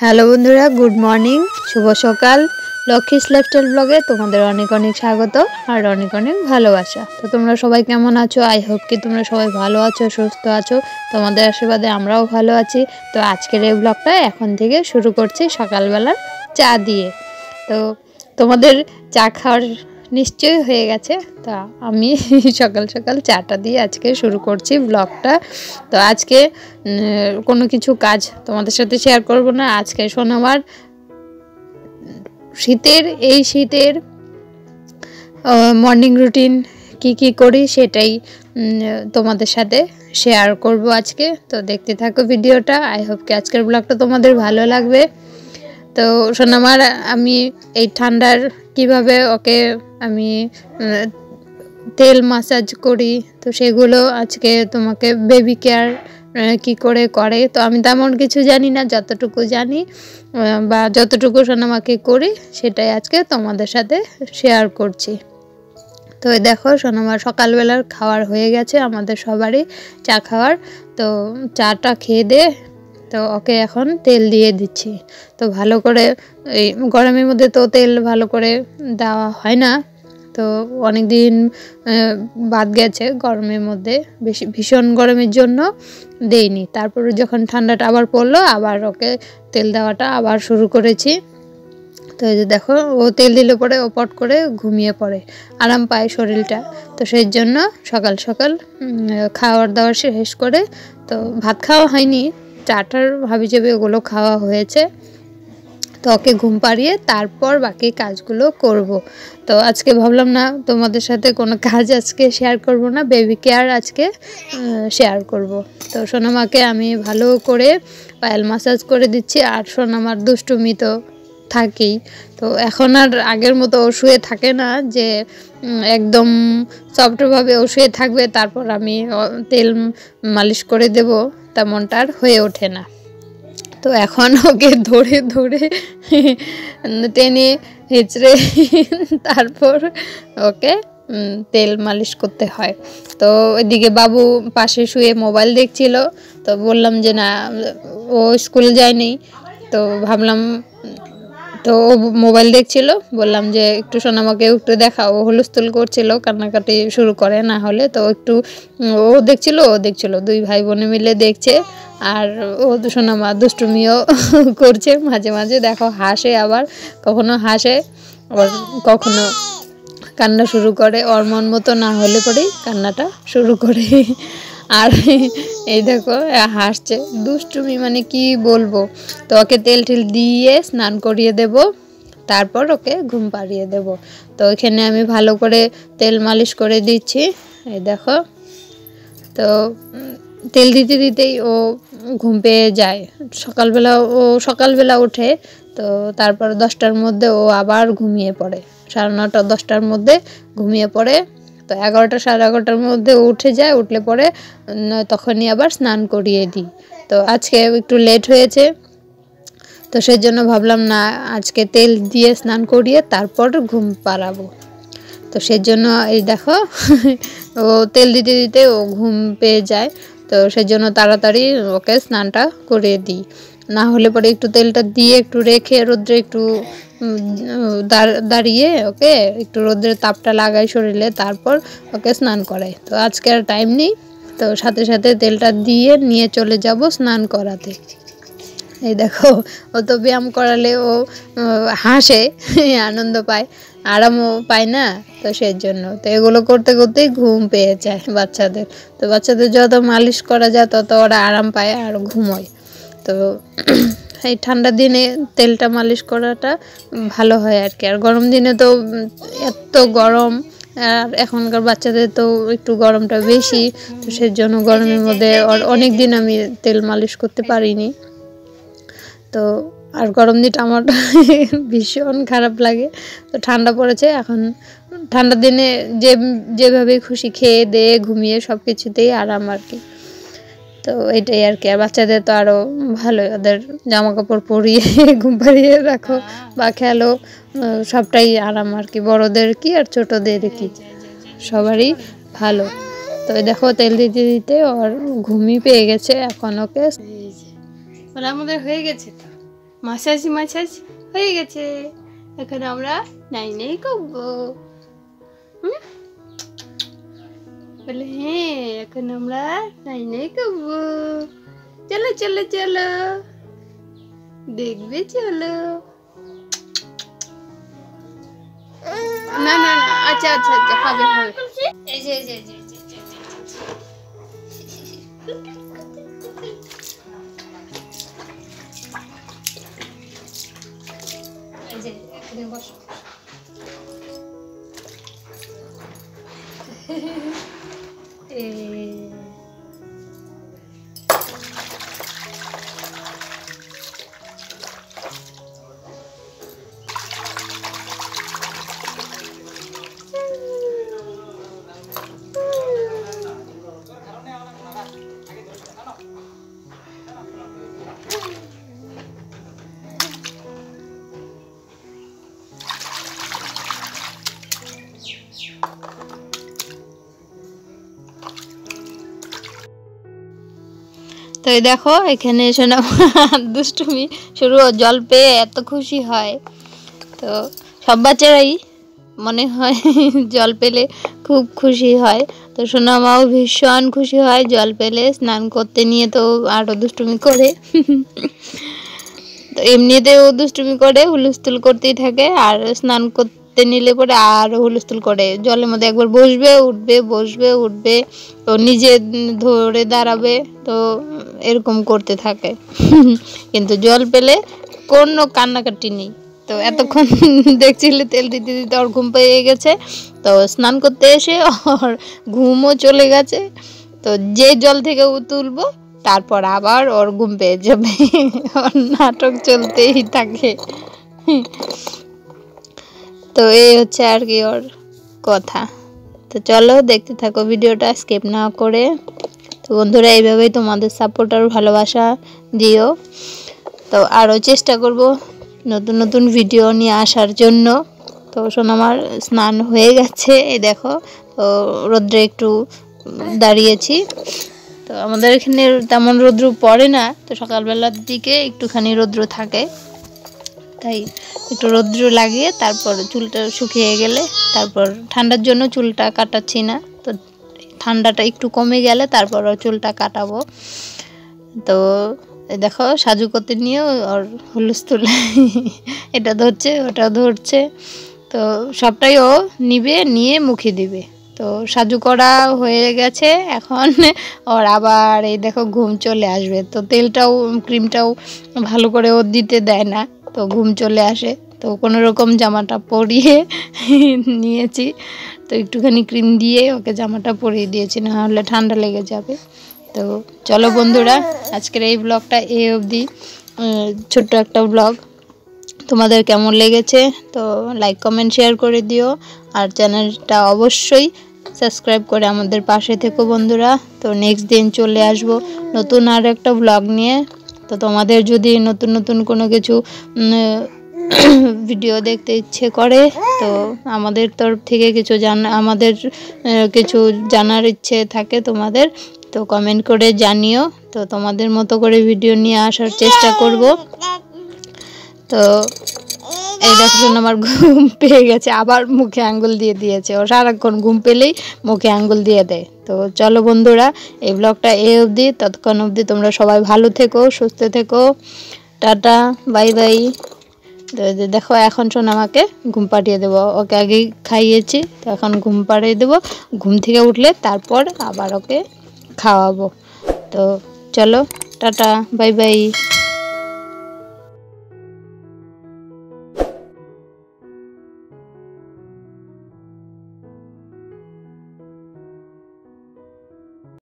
Hello বন্ধুরা, good morning, শুভ সকাল। Lakshmi's lifestyle ব্লগে তোমাদের অনেক অনেক স্বাগত আর অনেক অনেক ভালোবাসা। তো তোমরা সবাই কেমন আছো? আই হোপ কি তোমরা সবাই ভালো আছো, সুস্থ আছো। তোমাদের আশীর্বাদে আমরাও ভালো আছি। তো আজকের এই ব্লগটা এখন থেকে শুরু করছি সকালবেলা চা দিয়ে। তো তোমাদের চা খাওয়ার নিশ্চয়ই হয়ে গেছে। তা আমি সকাল সকাল চাটা দিয়ে আজকে শুরু করছি ব্লগটা। তো আজকে কোনো কিছু কাজ তোমাদের সাথে শেয়ার করব না। আজকে সোনামার শীতের মর্নিং রুটিন কি করি সেটাই তোমাদের সাথে শেয়ার করব আজকে। তো দেখতে থাকো ভিডিওটা। আই হোপ কি আজকের ব্লগটা তোমাদের ভালো লাগবে। তো সোনামার আমি এই ঠান্ডার কিভাবে ওকে আমি তেল মাসাজ করি, তো সেগুলো আজকে তোমাকে বেবি কেয়ার কি করে তো আমি তেমন কিছু জানি না, যতটুকু জানি বা যতটুকু সোনামাকে করি সেটাই আজকে তোমাদের সাথে শেয়ার করছি। তো দেখো সোনামার সকালবেলার খাওয়ার হয়ে গেছে, আমাদের সবারই চা খাওয়ার। তো চাটা খেয়ে দে, তো ওকে এখন তেল দিয়ে দিচ্ছি। তো ভালো করে এই গরমের মধ্যে তো তেল ভালো করে দেওয়া হয় না, তো অনেক দিন বাদ গেছে গরমের মধ্যে, ভীষণ গরমের জন্য দেইনি। তারপরে যখন ঠান্ডাটা আবার পড়লো, আবার ওকে তেল দেওয়াটা আবার শুরু করেছি। তো এই যে দেখো, ও তেল দিলে পরে ও পট করে ঘুমিয়ে পড়ে, আরাম পায় শরীরটা। তো সেই জন্য সকাল সকাল খাওয়ার দাওয়ার শেষ করে, তো ভাত খাওয়া হয়নি, চাটার ভাবি যাবে ওগুলো খাওয়া হয়েছে। তো ওকে ঘুম পাড়িয়ে তারপর বাকি কাজগুলো করব। তো আজকে ভাবলাম না তোমাদের সাথে কোনো কাজ আজকে শেয়ার করব না, বেবি কেয়ার আজকে শেয়ার করব। তো সোনামাকে আমি ভালো করে পায়েল মাসাজ করে দিচ্ছি। আর সোনামার দুষ্টুমি তো থাকেই। তো এখন আর আগের মতো ও শুয়ে থাকে না যে একদম সফটভাবে ও শুয়ে থাকবে তারপর আমি তেল মালিশ করে দেব, তেমনটা আর হয়ে ওঠে না। তো এখন ওকে ধরে ধরে টেনে হেঁচড়ে তারপর ওকে তেল মালিশ করতে হয়। তো এদিকে বাবু পাশে শুয়ে মোবাইল দেখছিল। তো বললাম যে না, ও স্কুল যায়নি, তো ভাবলাম, তো ও মোবাইল দেখছিল, বললাম যে একটু সোনামাকে একটু দেখাও। ও হুলস্থুল করছিল, কান্নাকাটি শুরু করে না হলে। তো একটু ও দেখছিল, দুই ভাই বোনে মিলে দেখছে। আর ও সোনামা দুষ্টুমিও করছে মাঝে মাঝে, দেখো হাসে, আবার কখনো হাসে আবার কখনো কান্না শুরু করে। ওর মন মতো না হলে পরেই কান্নাটা শুরু করে। আর এই দেখো হাসছে, দুষ্টুমি মানে কি বলবো। তো ওকে তেল দিয়ে স্নান করিয়ে দেব, তারপর ওকে ঘুম পাড়িয়ে দেব। তো এখানে আমি ভালো করে তেল মালিশ করে দিচ্ছি, এই দেখো। তো তেল দিতে দিতেই ও ঘুম পেয়ে যায়। সকালবেলা ওঠে, তো তারপর 10টার মধ্যে ও আবার ঘুমিয়ে পড়ে, 9:30 10টার মধ্যে ঘুমিয়ে পড়ে। তো 11টা 11:30টার মধ্যে উঠে যায়, উঠলে পরে তখনই আবার স্নান করিয়ে দিই। তো আজকে একটু লেট হয়েছে, তো সেই জন্য ভাবলাম না আজকে তেল দিয়ে স্নান করিয়ে তারপর ঘুম পাড়াবো। তো সেই জন্য এই দেখো ও তেল দিতে দিতে ও ঘুম পেয়ে যায়। তো সেই জন্য তাড়াতাড়ি ওকে স্নানটা করিয়ে দিই, না হলে পরে একটু তেলটা দিয়ে একটু রেখে রোদ্রে একটু দাঁড়িয়ে ওকে একটু রোদ্রের তাপটা লাগাই শরীরে, তারপর ওকে স্নান করাই। তো আজকে আর টাইম নেই, তো সাথে সাথে তেলটা দিয়ে নিয়ে চলে যাব স্নান করাতে। এই দেখো, ও তো ব্যায়াম করালে ও হাসে, আনন্দ পায়, আরামও পায় না। তো সেই জন্য তো এগুলো করতে করতেই ঘুম পেয়ে যায় বাচ্চাদের। তো বাচ্চাদের যত মালিশ করা যায় তত ওরা আরাম পায় আর ঘুমোয়। তো এই ঠান্ডার দিনে তেলটা মালিশ করাটা ভালো হয় আর কি। আর গরম দিনে তো এত গরম, আর এখনকার বাচ্চাদের তো একটু গরমটা বেশি। তো সেই জন্য গরমের মধ্যে অনেক দিন আমি তেল মালিশ করতে পারিনি। তো আর গরম দিনটা আমার ভীষণ খারাপ লাগে। তো ঠান্ডা পড়েছে, এখন ঠান্ডার দিনে যেভাবে খুশি খেয়ে দিয়ে ঘুমিয়ে সব কিছুতেই আরাম আর কি। তো এটাই আর কি। আর বাচ্চাদের তো আরও ভালো, ওদের জামা কাপড় পরিয়ে ঘুম পাড়িয়ে রাখো বা খেলো, সবটাই আরাম আর কি। বড়োদের কি আর ছোটোদের কি, সবারই ভালো। তো দেখো তেল দিতে দিতে ওর ঘুমই পেয়ে গেছে। এখন ওকে আমাদের হয়ে গেছে। মাসাজ হয়ে গেছে। এখন আমরা নাই নাই করবো। বলে হ্যাঁ, এখন আমরা নাই নাই করবো। চলো চলো চলো, দেখবে চলো। না না না, আচ্ছা আচ্ছা আচ্ছা, হবে হবে। এই যে এই যে এখানে বসো। তো এই দেখো এখানে শোনা দুষ্টুমি শুরু, জল পেয়ে এত খুশি হয়। তো সব বাচ্চারাই মনে হয় জল পেলে খুব খুশি হয়। তো সোনা মাও ভীষণ খুশি হয় জল পেলে, স্নান করতে নিয়ে তো আরও দুষ্টুমি করে। তো এমনিতেও দুষ্টুমি করে, হুলস্থুল করতেই থাকে, আর স্নান করতে নিলে পরে আরও হুলস্থুল করে। জলের মধ্যে একবার বসবে উঠবে, বসবে উঠবে, তো নিজে ধরে দাঁড়াবে, তো এরকম করতে থাকে। কিন্তু জল পেলে কোনো কান্নাকাটি নেই। তো এতক্ষণ দেখছিলে তেল দিতে দিতে ওর ঘুম পেয়ে গেছে, তো স্নান করতে এসে ওর ঘুমও চলে গেছে। তো যে জল থেকে তুলবো তারপর আবার ওর ঘুম পেয়ে যাবে। ওর নাটক চলতেই থাকে। তো এই হচ্ছে আর কি ওর কথা। তো চলো দেখতে থাকো ভিডিওটা স্কিপ না করে। তো বন্ধুরা, এইভাবেই তোমাদের সাপোর্ট আর ভালোবাসা দিও। তো আরও চেষ্টা করব নতুন নতুন ভিডিও নিয়ে আসার জন্য। তো সোনামার স্নান হয়ে গেছে, এই দেখো। তো রোদ্রে একটু দাঁড়িয়েছি। তো আমাদের এখানে তেমন রৌদ্র পড়ে না, তো সকালবেলার দিকে একটুখানি রৌদ্র থাকে, তাই একটু রৌদ্র লাগিয়ে তারপর চুলটা শুকিয়ে গেলে, তারপর ঠান্ডার জন্য চুলটা কাটাচ্ছি না। তো ঠান্ডাটা একটু কমে গেলে তারপর চুলটা কাটাবো। তো দেখো সাজু করতে নিয়ে ওর হুলস্থুল, এটা ধরছে ওটা ধরছে, তো সবটাই ও নিবে, নিয়ে মুখে দিবে। তো সাজু করা হয়ে গেছে, এখন ওর আবার এই দেখো ঘুম চলে আসবে। তো তেলটাও ক্রিমটাও ভালো করে ও দিতে দেয় না, তো ঘুম চলে আসে। তো কোনো রকম জামাটা পরিয়ে নিয়েছি, তো একটুখানি ক্রিম দিয়ে ওকে জামাটা পরিয়ে দিয়েছি, না হলে ঠান্ডা লেগে যাবে। তো চলো বন্ধুরা, আজকের এই ব্লগটা এই অবধি, ছোট্ট একটা ব্লগ। তোমাদের কেমন লেগেছে তো লাইক কমেন্ট শেয়ার করে দিও, আর চ্যানেলটা অবশ্যই সাবস্ক্রাইব করে আমাদের পাশে থেকো বন্ধুরা। তো নেক্সট দিন চলে আসবো নতুন আর একটা ব্লগ নিয়ে। তো তোমাদের যদি নতুন নতুন কোনো কিছু ভিডিও দেখতে ইচ্ছে করে, তো আমাদের তরফ থেকে কিছু আমাদের কিছু জানার ইচ্ছে থাকে তোমাদের, তো কমেন্ট করে জানিও। তো তোমাদের মতো করে ভিডিও নিয়ে আসার চেষ্টা করব। তো এই দেখুন আমার ঘুম পেয়ে গেছে, আবার মুখে আঙ্গুল দিয়ে দিয়েছে। ও সারাক্ষণ ঘুম পেলেই মুখে আঙ্গুল দিয়ে দেয়। তো চলো বন্ধুরা, এই ব্লগটা এই অবধি। ততক্ষণ অবধি তোমরা সবাই ভালো থেকো, সুস্থ থেকো। Tata, bye bye. দেখো এখন শোন, আমাকে ঘুম পাড়িয়ে দেবো। ওকে আগেই খাইয়েছি, তো এখন ঘুম পাড়িয়ে দেবো। ঘুম থেকে উঠলে তারপর আবার ওকে খাওয়াবো। তো চলো টাটা, বাই বাই।